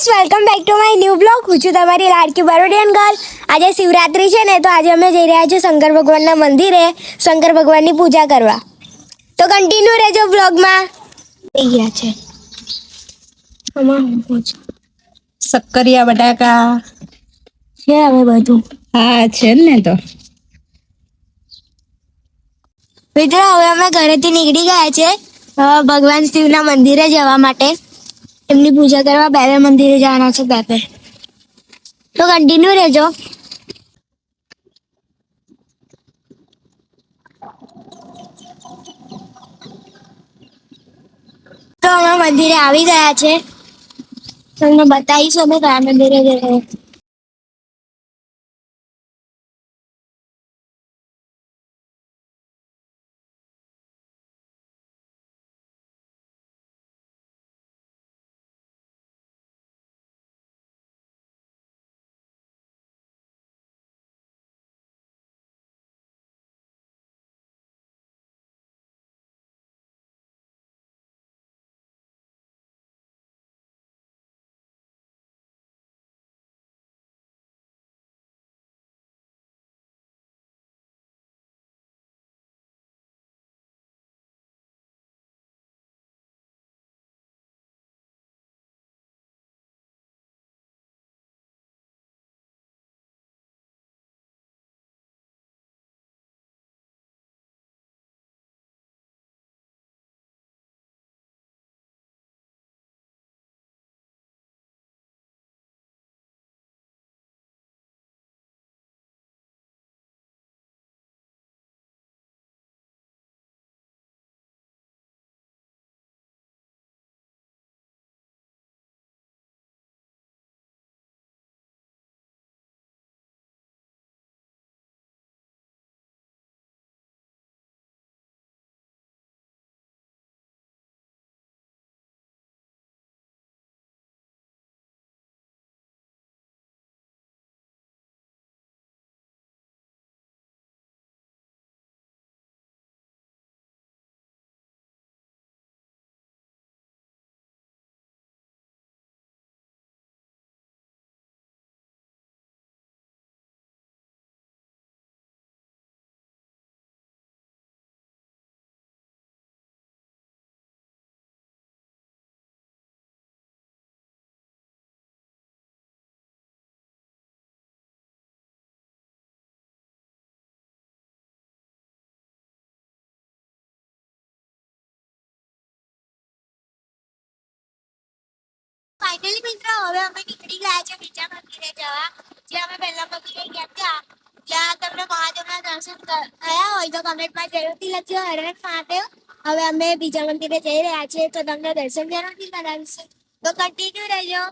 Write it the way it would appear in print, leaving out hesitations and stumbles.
Welcome back to my new blog. હું છું તમારી લાડકી બરોડિયન ગર્લ. આજે શિવરાત્રી છે ને, તો આજે અમે જઈ રહ્યા છીએ શંકર ભગવાનના મંદિરે શંકર ભગવાનની પૂજા કરવા. તો કન્ટિન્યુ રહેજો બ્લોગમાં. થઈ ગયા છે શક્કરિયા બટાકા છે હવે બધું. હા છે ને. તો મિત્રો હવે અમે ઘરેથી નીકળી ગયા છે ભગવાન શિવના મંદિરે જવા માટે. એમની પૂજા કરવા બે મંદિરે જવાના છે બે. તો કન્ટિન્યુ રહેજો. તો અમે મંદિરે આવી ગયા છે. તમને બતાવીશું અમે કયા મંદિરે જઈએ. ફાઇનલી મિત્રો હવે અમે નીકળી ગયા છે બીજા મંદિરે જવા. જે અમે પહેલા મંદિરે ગયા હતા ત્યાં તમને મહાદેવના દર્શન થયા હોય તો કમેન્ટમાં જરૂરથી લખજો હર હર મહાદેવ. હવે અમે બીજા મંદિરે જઈ રહ્યા છીએ તો તમને દર્શન જરૂરથી કરાવીશું. તો કન્ટિન્યુ રહેજો.